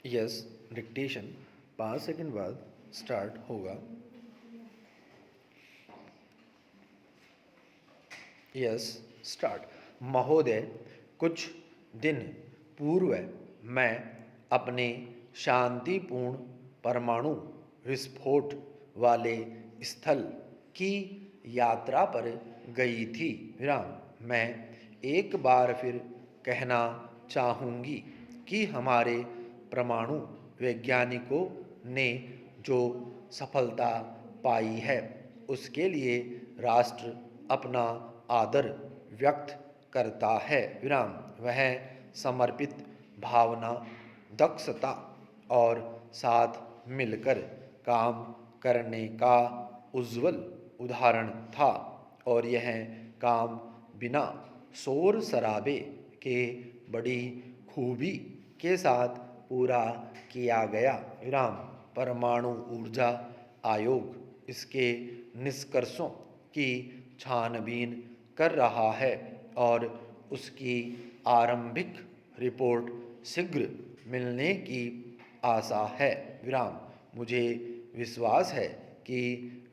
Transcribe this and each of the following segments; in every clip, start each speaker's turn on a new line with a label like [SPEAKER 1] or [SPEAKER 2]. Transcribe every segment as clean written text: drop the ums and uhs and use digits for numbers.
[SPEAKER 1] Yes, dictation 5 second बाद start होगा। Yes, start. महोदय, कुछ दिन पूर्व मैं अपने शांतिपूर्ण परमाणु विस्फोट वाले स्थल की यात्रा पर गई थी। विराम। मैं एक बार फिर कहना चाहूँगी कि हमारे परमाणु वैज्ञानिकों ने जो सफलता पाई है उसके लिए राष्ट्र अपना आदर व्यक्त करता है। विराम। वह समर्पित भावना, दक्षता और साथ मिलकर काम करने का उज्जवल उदाहरण था और यह काम बिना शोर शराबे के बड़ी खूबी के साथ पूरा किया गया। विराम। परमाणु ऊर्जा आयोग इसके निष्कर्षों की छानबीन कर रहा है और उसकी आरंभिक रिपोर्ट शीघ्र मिलने की आशा है। विराम। मुझे विश्वास है कि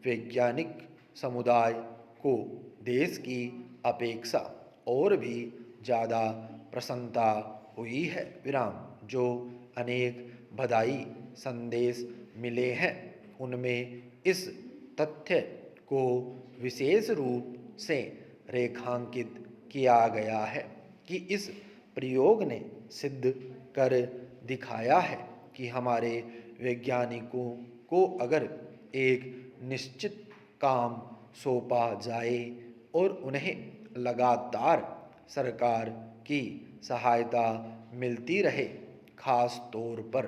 [SPEAKER 1] वैज्ञानिक समुदाय को देश की अपेक्षा और भी ज़्यादा प्रसन्नता हुई है। विराम। जो अनेक बधाई संदेश मिले हैं उनमें इस तथ्य को विशेष रूप से रेखांकित किया गया है कि इस प्रयोग ने सिद्ध कर दिखाया है कि हमारे वैज्ञानिकों को अगर एक निश्चित काम सौंपा जाए और उन्हें लगातार सरकार की सहायता मिलती रहे, खास तौर पर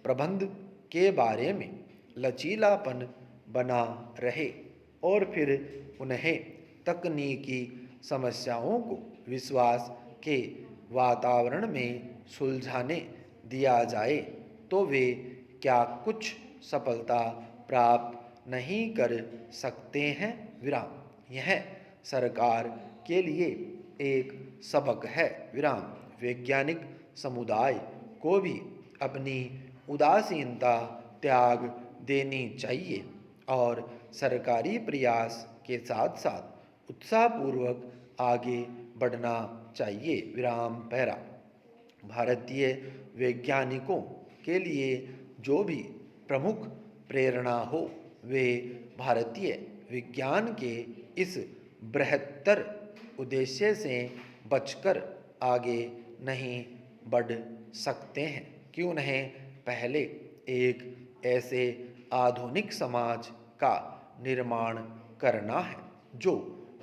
[SPEAKER 1] प्रबंध के बारे में लचीलापन बना रहे और फिर उन्हें तकनीकी समस्याओं को विश्वास के वातावरण में सुलझाने दिया जाए, तो वे क्या कुछ सफलता प्राप्त नहीं कर सकते हैं। विराम। यह सरकार के लिए एक सबक है। विराम। वैज्ञानिक समुदाय को भी अपनी उदासीनता त्याग देनी चाहिए और सरकारी प्रयास के साथ साथ उत्साहपूर्वक आगे बढ़ना चाहिए। विराम। पैरा। भारतीय वैज्ञानिकों के लिए जो भी प्रमुख प्रेरणा हो वे भारतीय विज्ञान के इस बृहत्तर उद्देश्य से बचकर आगे नहीं बढ़ सकते हैं कि उन्हें पहले एक ऐसे आधुनिक समाज का निर्माण करना है जो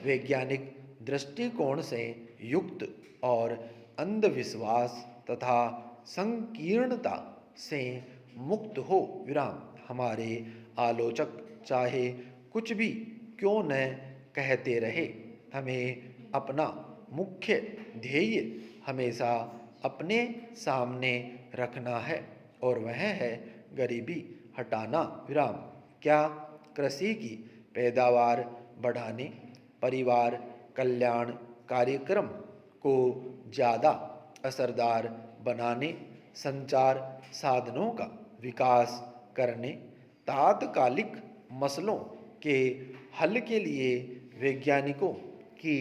[SPEAKER 1] वैज्ञानिक दृष्टिकोण से युक्त और अंधविश्वास तथा संकीर्णता से मुक्त हो। विराम। हमारे आलोचक चाहे कुछ भी क्यों न कहते रहे, हमें अपना मुख्य ध्येय हमेशा अपने सामने रखना है और वह है गरीबी हटाना। विराम। क्या कृषि की पैदावार बढ़ाने, परिवार कल्याण कार्यक्रम को ज़्यादा असरदार बनाने, संचार साधनों का विकास करने, तात्कालिक मसलों के हल के लिए वैज्ञानिकों की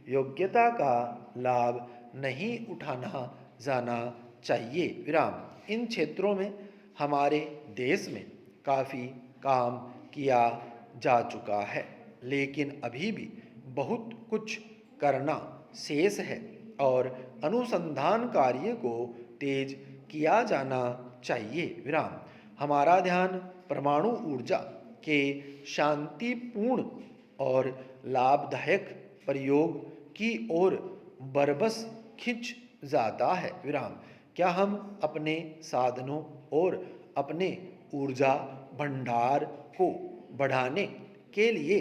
[SPEAKER 1] योग्यता का लाभ नहीं उठाना जाना चाहिए। विराम। इन क्षेत्रों में हमारे देश में काफ़ी काम किया जा चुका है, लेकिन अभी भी बहुत कुछ करना शेष है और अनुसंधान कार्य को तेज किया जाना चाहिए। विराम। हमारा ध्यान परमाणु ऊर्जा के शांतिपूर्ण और लाभदायक प्रयोग की ओर बरबस खिंच जाता है। विराम। क्या हम अपने साधनों और अपने ऊर्जा भंडार को बढ़ाने के लिए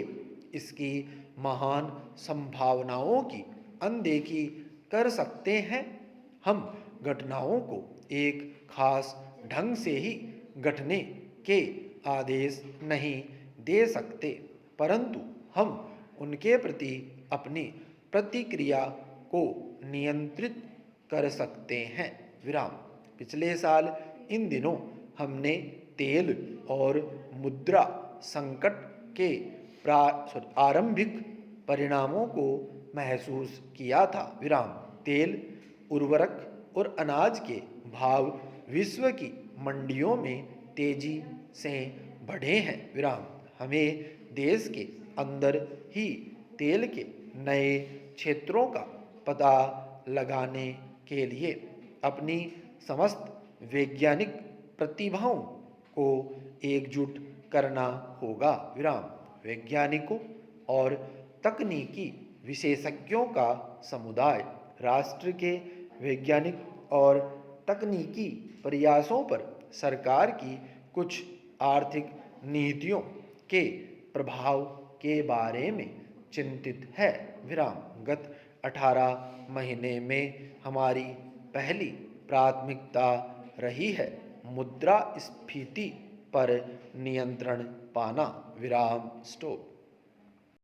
[SPEAKER 1] इसकी महान संभावनाओं की अनदेखी कर सकते हैं? हम घटनाओं को एक खास ढंग से ही घटने के आदेश नहीं दे सकते, परंतु हम उनके प्रति अपनी प्रतिक्रिया को नियंत्रित कर सकते हैं। विराम। पिछले साल इन दिनों हमने तेल और मुद्रा संकट के आरंभिक परिणामों को महसूस किया था। विराम। तेल, उर्वरक और अनाज के भाव विश्व की मंडियों में तेजी से बढ़े हैं। विराम। हमें देश के अंदर ही तेल के नए क्षेत्रों का पता लगाने के लिए अपनी समस्त वैज्ञानिक प्रतिभाओं को एकजुट करना होगा। विराम। वैज्ञानिकों और तकनीकी विशेषज्ञों का समुदाय राष्ट्र के वैज्ञानिक और तकनीकी प्रयासों पर सरकार की कुछ आर्थिक नीतियों के प्रभाव के बारे में चिंतित है। विराम। गत 18 महीने में हमारी पहली प्राथमिकता रही है मुद्रास्फीति पर नियंत्रण पाना। विराम। स्टॉप।